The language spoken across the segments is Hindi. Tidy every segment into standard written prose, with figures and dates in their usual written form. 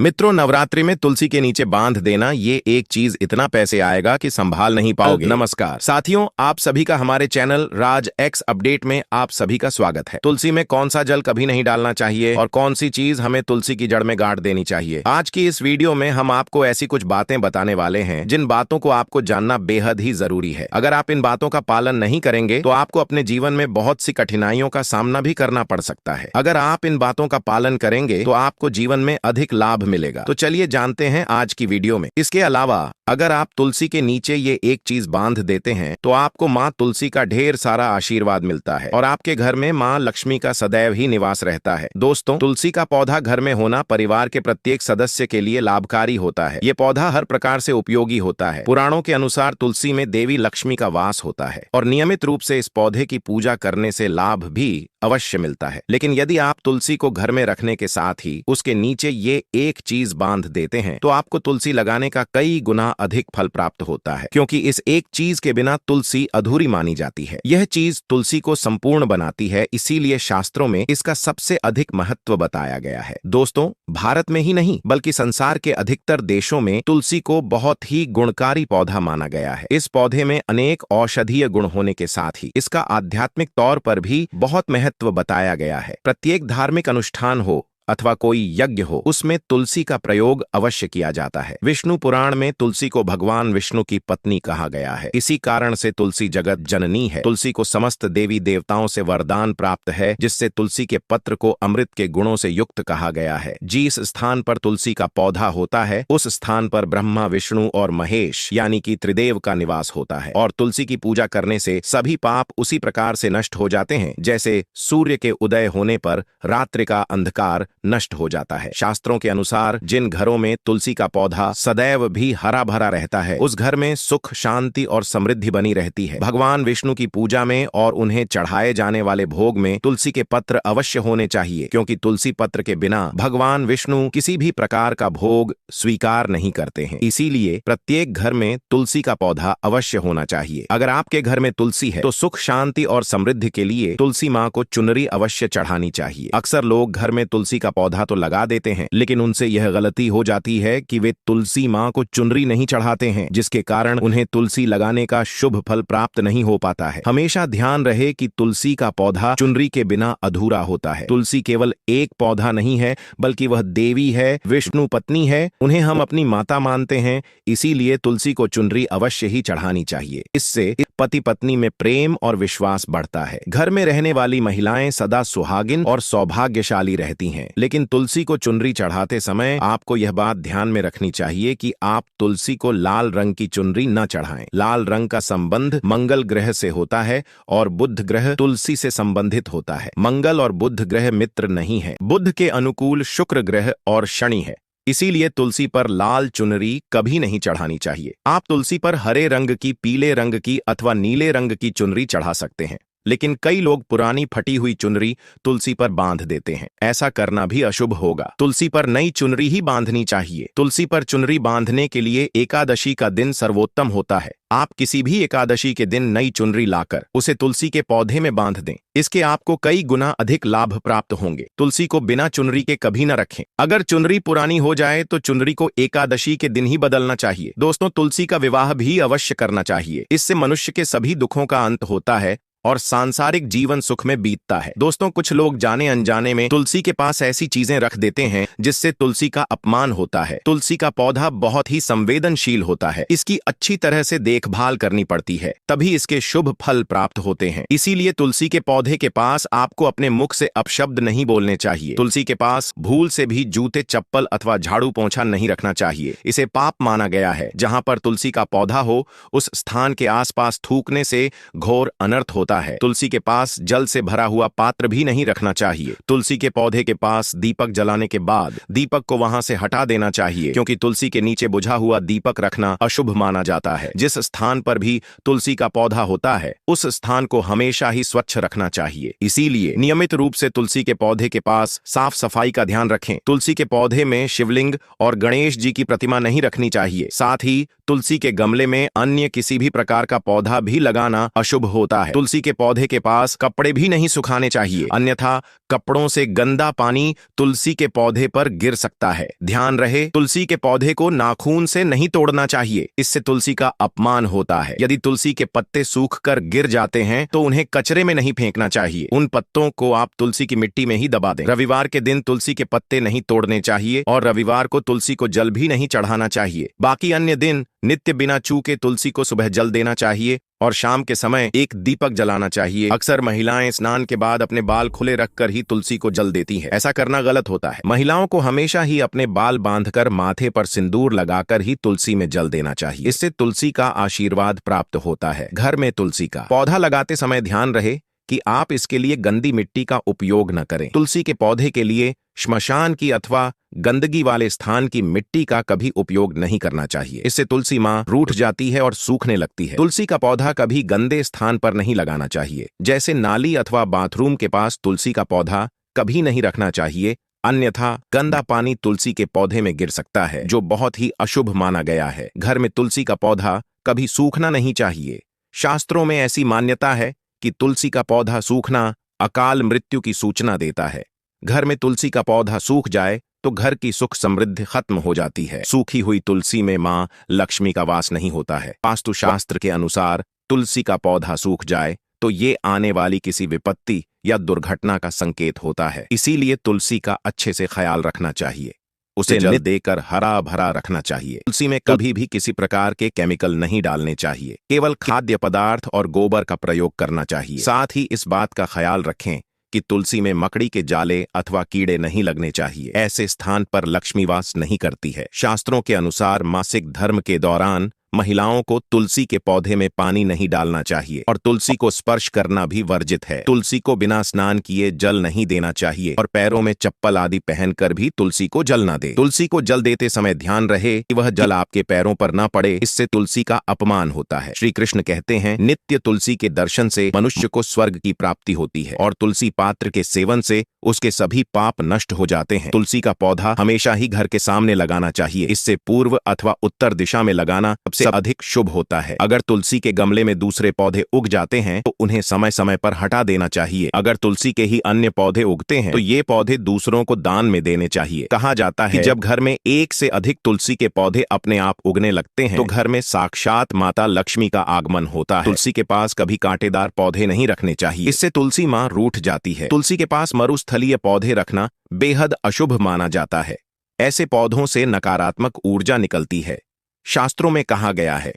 मित्रों, नवरात्रि में तुलसी के नीचे बांध देना, ये एक चीज इतना पैसे आएगा कि संभाल नहीं पाओगे। नमस्कार साथियों, आप सभी का हमारे चैनल राज एक्स अपडेट में आप सभी का स्वागत है। तुलसी में कौन सा जल कभी नहीं डालना चाहिए और कौन सी चीज हमें तुलसी की जड़ में गाड़ देनी चाहिए। आज की इस वीडियो में हम आपको ऐसी कुछ बातें बताने वाले हैं जिन बातों को आपको जानना बेहद ही जरूरी है। अगर आप इन बातों का पालन नहीं करेंगे तो आपको अपने जीवन में बहुत सी कठिनाइयों का सामना भी करना पड़ सकता है। अगर आप इन बातों का पालन करेंगे तो आपको जीवन में अधिक लाभ मिलेगा। तो चलिए जानते हैं आज की वीडियो में। इसके अलावा अगर आप तुलसी के नीचे ये एक चीज बांध देते हैं तो आपको माँ तुलसी का ढेर सारा आशीर्वाद मिलता है और आपके घर में माँ लक्ष्मी का सदैव ही निवास रहता है। दोस्तों, तुलसी का पौधा घर में होना परिवार के प्रत्येक सदस्य के लिए लाभकारी होता है। ये पौधा हर प्रकार से उपयोगी होता है। पुराणों के अनुसार तुलसी में देवी लक्ष्मी का वास होता है और नियमित रूप से इस पौधे की पूजा करने से लाभ भी अवश्य मिलता है। लेकिन यदि आप तुलसी को घर में रखने के साथ ही उसके नीचे ये एक चीज बांध देते हैं तो आपको तुलसी लगाने का कई गुना अधिक फल प्राप्त होता है, क्योंकि इस एक चीज के बिना तुलसी अधूरी मानी जाती है। यह चीज तुलसी को संपूर्ण बनाती है, इसीलिए शास्त्रों में इसका सबसे अधिक महत्व बताया गया है। दोस्तों, भारत में ही नहीं बल्कि संसार के अधिकतर देशों में तुलसी को बहुत ही गुणकारी पौधा माना गया है। इस पौधे में अनेक औषधीय गुण होने के साथ ही इसका आध्यात्मिक तौर पर भी बहुत महत्व बताया गया है। प्रत्येक धार्मिक अनुष्ठान हो अथवा कोई यज्ञ हो, उसमें तुलसी का प्रयोग अवश्य किया जाता है। विष्णु पुराण में तुलसी को भगवान विष्णु की पत्नी कहा गया है। इसी कारण से तुलसी जगत जननी है। तुलसी को समस्त देवी देवताओं से वरदान प्राप्त है, जिससे तुलसी के पत्र को अमृत के गुणों से युक्त कहा गया है। जिस स्थान पर तुलसी का पौधा होता है उस स्थान पर ब्रह्मा, विष्णु और महेश यानी कि त्रिदेव का निवास होता है। और तुलसी की पूजा करने से सभी पाप उसी प्रकार से नष्ट हो जाते हैं जैसे सूर्य के उदय होने पर रात्रि का अंधकार नष्ट हो जाता है। शास्त्रों के अनुसार जिन घरों में तुलसी का पौधा सदैव भी हरा भरा रहता है उस घर में सुख, शांति और समृद्धि बनी रहती है। भगवान विष्णु की पूजा में और उन्हें चढ़ाए जाने वाले भोग में तुलसी के पत्र अवश्य होने चाहिए, क्योंकि तुलसी पत्र के बिना भगवान विष्णु किसी भी प्रकार का भोग स्वीकार नहीं करते हैं। इसीलिए प्रत्येक घर में तुलसी का पौधा अवश्य होना चाहिए। अगर आपके घर में तुलसी है तो सुख, शांति और समृद्धि के लिए तुलसी माँ को चुनरी अवश्य चढ़ानी चाहिए। अक्सर लोग घर में तुलसी का पौधा तो लगा देते हैं, लेकिन उनसे यह गलती हो जाती है कि वे तुलसी माँ को चुनरी नहीं चढ़ाते हैं, जिसके कारण उन्हें तुलसी लगाने का शुभ फल प्राप्त नहीं हो पाता है। हमेशा ध्यान रहे कि तुलसी का पौधा चुनरी के बिना अधूरा होता है। तुलसी केवल एक पौधा नहीं है बल्कि वह देवी है, विष्णु पत्नी है, उन्हें हम अपनी माता मानते हैं। इसीलिए तुलसी को चुनरी अवश्य ही चढ़ानी चाहिए। इससे पति पत्नी में प्रेम और विश्वास बढ़ता है। घर में रहने वाली महिलाएं सदा सुहागिन और सौभाग्यशाली रहती हैं। लेकिन तुलसी को चुनरी चढ़ाते समय आपको यह बात ध्यान में रखनी चाहिए कि आप तुलसी को लाल रंग की चुनरी न चढ़ाएं। लाल रंग का संबंध मंगल ग्रह से होता है और बुध ग्रह तुलसी से संबंधित होता है। मंगल और बुध ग्रह मित्र नहीं है। बुध के अनुकूल शुक्र ग्रह और शनि है। इसीलिए तुलसी पर लाल चुनरी कभी नहीं चढ़ानी चाहिए। आप तुलसी पर हरे रंग की, पीले रंग की अथवा नीले रंग की चुनरी चढ़ा सकते हैं, लेकिन कई लोग पुरानी फटी हुई चुनरी तुलसी पर बांध देते हैं। ऐसा करना भी अशुभ होगा। तुलसी पर नई चुनरी ही बांधनी चाहिए। तुलसी पर चुनरी बांधने के लिए एकादशी का दिन सर्वोत्तम होता है। आप किसी भी एकादशी के दिन नई चुनरी लाकर उसे तुलसी के पौधे में बांध दें। इसके आपको कई गुना अधिक लाभ प्राप्त होंगे। तुलसी को बिना चुनरी के कभी न रखें। अगर चुनरी पुरानी हो जाए तो चुनरी को एकादशी के दिन ही बदलना चाहिए। दोस्तों, तुलसी का विवाह भी अवश्य करना चाहिए। इससे मनुष्य के सभी दुखों का अंत होता है और सांसारिक जीवन सुख में बीतता है। दोस्तों, कुछ लोग जाने अनजाने में तुलसी के पास ऐसी चीजें रख देते हैं जिससे तुलसी का अपमान होता है। तुलसी का पौधा बहुत ही संवेदनशील होता है। इसकी अच्छी तरह से देखभाल करनी पड़ती है, तभी इसके शुभ फल प्राप्त होते हैं। इसीलिए तुलसी के पौधे के पास आपको अपने मुख से अपशब्द नहीं बोलने चाहिए। तुलसी के पास भूल से भी जूते, चप्पल अथवा झाड़ू पोंछा नहीं रखना चाहिए। इसे पाप माना गया है। जहाँ पर तुलसी का पौधा हो उस स्थान के आसपास थूकने से घोर अनर्थ होता है। तुलसी के पास जल से भरा हुआ पात्र भी नहीं रखना चाहिए। तुलसी के पौधे के पास दीपक जलाने के बाद दीपक को वहां से हटा देना चाहिए, क्योंकि तुलसी के नीचे बुझा हुआ दीपक रखना अशुभ माना जाता है। जिस स्थान पर भी तुलसी का पौधा होता है उस स्थान को हमेशा ही स्वच्छ रखना चाहिए। इसीलिए नियमित रूप से तुलसी के पौधे के पास साफ सफाई का ध्यान रखें। तुलसी के पौधे में शिवलिंग और गणेश जी की प्रतिमा नहीं रखनी चाहिए। साथ ही तुलसी के गमले में अन्य किसी भी प्रकार का पौधा भी लगाना अशुभ होता है। तुलसी तुलसी के पौधे के पास कपड़े भी नहीं सुखाने चाहिए, अन्यथा कपड़ों से गंदा पानी तुलसी के पौधे पर गिर सकता है। ध्यान रहे, तुलसी के पौधे को नाखून से नहीं तोड़ना चाहिए, इससे तुलसी का अपमान होता है। यदि तुलसी के पत्ते सूखकर गिर जाते हैं तो उन्हें कचरे में नहीं फेंकना चाहिए, उन पत्तों को आप तुलसी की मिट्टी में ही दबा दें। रविवार के दिन तुलसी के पत्ते नहीं तोड़ने चाहिए और रविवार को तुलसी को जल भी नहीं चढ़ाना चाहिए। बाकी अन्य दिन नित्य बिना चूके तुलसी को सुबह जल देना चाहिए और शाम के समय एक दीपक जलाना चाहिए। अक्सर महिलाएं स्नान के बाद अपने बाल खुले रखकर ही तुलसी को जल देती हैं। ऐसा करना गलत होता है। महिलाओं को हमेशा ही अपने बाल बांधकर माथे पर सिंदूर लगाकर ही तुलसी में जल देना चाहिए, इससे तुलसी का आशीर्वाद प्राप्त होता है। घर में तुलसी का पौधा लगाते समय ध्यान रहे कि आप इसके लिए गंदी मिट्टी का उपयोग न करें। तुलसी के पौधे के लिए श्मशान की अथवा गंदगी वाले स्थान की मिट्टी का कभी उपयोग नहीं करना चाहिए, इससे तुलसी मां रूठ जाती है और सूखने लगती है। तुलसी का पौधा कभी गंदे स्थान पर नहीं लगाना चाहिए, जैसे नाली अथवा बाथरूम के पास तुलसी का पौधा कभी नहीं रखना चाहिए, अन्यथा गंदा पानी तुलसी के पौधे में गिर सकता है, जो बहुत ही अशुभ माना गया है। घर में तुलसी का पौधा कभी सूखना नहीं चाहिए। शास्त्रों में ऐसी मान्यता है कि तुलसी का पौधा सूखना अकाल मृत्यु की सूचना देता है। घर में तुलसी का पौधा सूख जाए तो घर की सुख समृद्धि खत्म हो जाती है। सूखी हुई तुलसी में मां लक्ष्मी का वास नहीं होता है। वास्तु शास्त्र के अनुसार तुलसी का पौधा सूख जाए तो ये आने वाली किसी विपत्ति या दुर्घटना का संकेत होता है। इसीलिए तुलसी का अच्छे से ख्याल रखना चाहिए, उसे जल देकर हरा भरा रखना चाहिए। तुलसी में कभी भी किसी प्रकार के केमिकल नहीं डालने चाहिए, केवल खाद्य पदार्थ और गोबर का प्रयोग करना चाहिए। साथ ही इस बात का ख्याल रखें कि तुलसी में मकड़ी के जाले अथवा कीड़े नहीं लगने चाहिए, ऐसे स्थान पर लक्ष्मी वास नहीं करती है। शास्त्रों के अनुसार मासिक धर्म के दौरान महिलाओं को तुलसी के पौधे में पानी नहीं डालना चाहिए और तुलसी को स्पर्श करना भी वर्जित है। तुलसी को बिना स्नान किए जल नहीं देना चाहिए और पैरों में चप्पल आदि पहनकर भी तुलसी को जल न दे। तुलसी को जल देते समय ध्यान रहे कि वह जल आपके पैरों पर न पड़े, इससे तुलसी का अपमान होता है। श्री कृष्ण कहते हैं, नित्य तुलसी के दर्शन से मनुष्य को स्वर्ग की प्राप्ति होती है और तुलसी पात्र के सेवन से उसके सभी पाप नष्ट हो जाते हैं। तुलसी का पौधा हमेशा ही घर के सामने लगाना चाहिए, इससे पूर्व अथवा उत्तर दिशा में लगाना सबसे अधिक शुभ होता है। अगर तुलसी के गमले में दूसरे पौधे उग जाते हैं तो उन्हें समय समय पर हटा देना चाहिए। अगर तुलसी के ही अन्य पौधे उगते हैं तो ये पौधे दूसरों को दान में देने चाहिए। कहा जाता है कि जब घर में एक से अधिक तुलसी के पौधे अपने आप उगने लगते हैं तो घर में साक्षात माता लक्ष्मी का आगमन होता है। तुलसी के पास कभी कांटेदार पौधे नहीं रखने चाहिए, इससे तुलसी मां रूठ जाती है। तुलसी के पास मरुस्थलीय पौधे रखना बेहद अशुभ माना जाता है। ऐसे पौधों से नकारात्मक ऊर्जा निकलती है। शास्त्रों में कहा गया है,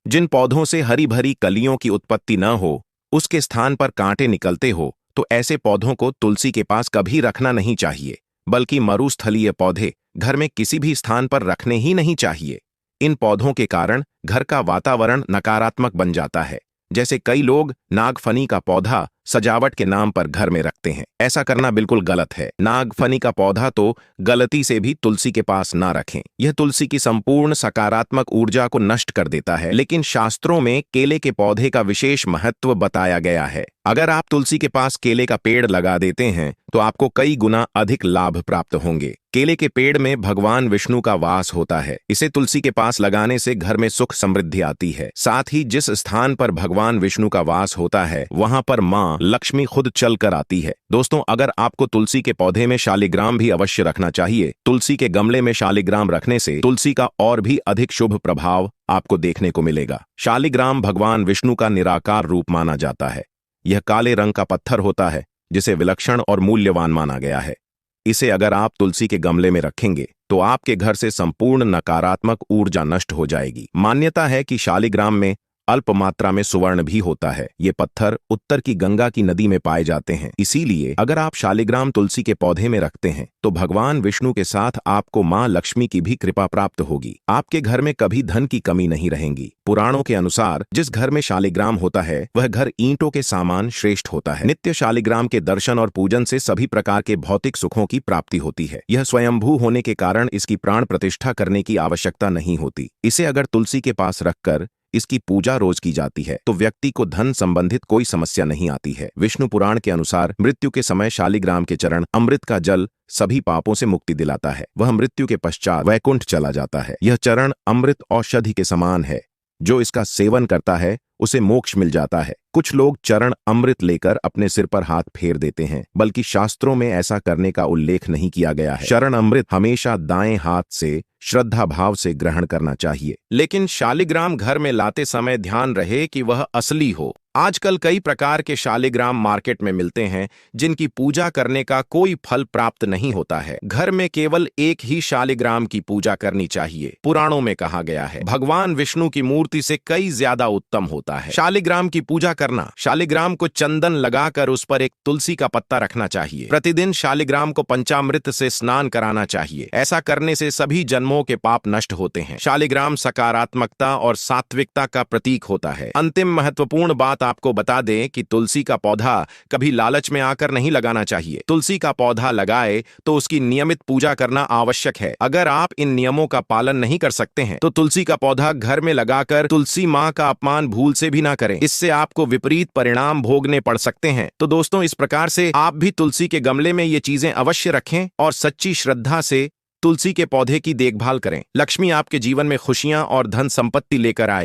जिन पौधों से हरी भरी कलियों की उत्पत्ति न हो, उसके स्थान पर कांटे निकलते हो, तो ऐसे पौधों को तुलसी के पास कभी रखना नहीं चाहिए, बल्कि मरुस्थलीय पौधे घर में किसी भी स्थान पर रखने ही नहीं चाहिए। इन पौधों के कारण घर का वातावरण नकारात्मक बन जाता है। जैसे कई लोग नागफनी का पौधा सजावट के नाम पर घर में रखते हैं, ऐसा करना बिल्कुल गलत है। नागफनी का पौधा तो गलती से भी तुलसी के पास ना रखें, यह तुलसी की संपूर्ण सकारात्मक ऊर्जा को नष्ट कर देता है। लेकिन शास्त्रों में केले के पौधे का विशेष महत्व बताया गया है। अगर आप तुलसी के पास केले का पेड़ लगा देते हैं तो आपको कई गुना अधिक लाभ प्राप्त होंगे। केले के पेड़ में भगवान विष्णु का वास होता है, इसे तुलसी के पास लगाने से घर में सुख समृद्धि आती है। साथ ही जिस स्थान पर भगवान विष्णु का वास होता है वहां पर मां लक्ष्मी खुद चल कर आती है। दोस्तों, अगर आपको तुलसी के पौधे में शालिग्राम भी अवश्य रखना चाहिए। तुलसी के गमले में शालिग्राम रखने से तुलसी का और भी अधिक शुभ प्रभाव आपको देखने को मिलेगा। शालिग्राम भगवान विष्णु का निराकार रूप माना जाता है। यह काले रंग का पत्थर होता है जिसे विलक्षण और मूल्यवान माना गया है। इसे अगर आप तुलसी के गमले में रखेंगे तो आपके घर से संपूर्ण नकारात्मक ऊर्जा नष्ट हो जाएगी। मान्यता है कि शालिग्राम में अल्प मात्रा में सुवर्ण भी होता है। ये पत्थर उत्तर की गंगा की नदी में पाए जाते हैं। इसीलिए अगर आप शालिग्राम तुलसी के पौधे में रखते हैं तो भगवान विष्णु के साथ आपको मां लक्ष्मी की भी कृपा प्राप्त होगी। आपके घर में कभी धन की कमी नहीं रहेगी। पुराणों के अनुसार जिस घर में शालिग्राम होता है वह घर ईंटों के सामान श्रेष्ठ होता है। नित्य शालिग्राम के दर्शन और पूजन से सभी प्रकार के भौतिक सुखों की प्राप्ति होती है। यह स्वयंभू होने के कारण इसकी प्राण प्रतिष्ठा करने की आवश्यकता नहीं होती। इसे अगर तुलसी के पास रखकर इसकी पूजा रोज की जाती है तो व्यक्ति को धन संबंधित कोई समस्या नहीं आती है। विष्णु पुराण के अनुसार मृत्यु के समय शालिग्राम के चरण अमृत का जल सभी पापों से मुक्ति दिलाता है। वह मृत्यु के पश्चात वैकुंठ चला जाता है। यह चरण अमृत औषधि के समान है जो इसका सेवन करता है उसे मोक्ष मिल जाता है। कुछ लोग चरण अमृत लेकर अपने सिर पर हाथ फेर देते हैं, बल्कि शास्त्रों में ऐसा करने का उल्लेख नहीं किया गया है। चरण अमृत हमेशा दाएं हाथ से श्रद्धा भाव से ग्रहण करना चाहिए, लेकिन शालिग्राम घर में लाते समय ध्यान रहे कि वह असली हो। आजकल कई प्रकार के शालिग्राम मार्केट में मिलते हैं जिनकी पूजा करने का कोई फल प्राप्त नहीं होता है। घर में केवल एक ही शालिग्राम की पूजा करनी चाहिए। पुराणों में कहा गया है भगवान विष्णु की मूर्ति से कई ज्यादा उत्तम होता है शालिग्राम की पूजा करना। शालिग्राम को चंदन लगाकर उस पर एक तुलसी का पत्ता रखना चाहिए। प्रतिदिन शालिग्राम को पंचामृत से स्नान कराना चाहिए। ऐसा करने से सभी जन्मों के पाप नष्ट होते हैं। शालिग्राम सकारात्मकता और सात्विकता का प्रतीक होता है। अंतिम महत्वपूर्ण बात आपको बता दें कि तुलसी का पौधा कभी लालच में आकर नहीं लगाना चाहिए। तुलसी का पौधा लगाए तो उसकी नियमित पूजा करना आवश्यक है। अगर आप इन नियमों का पालन नहीं कर सकते हैं तो तुलसी का पौधा घर में लगाकर तुलसी माँ का अपमान भूल से भी ना करें। इससे आपको विपरीत परिणाम भोगने पड़ सकते हैं। तो दोस्तों, इस प्रकार से आप भी तुलसी के गमले में ये चीजें अवश्य रखें और सच्ची श्रद्धा से तुलसी के पौधे की देखभाल करें। लक्ष्मी आपके जीवन में खुशियां और धन संपत्ति लेकर आए।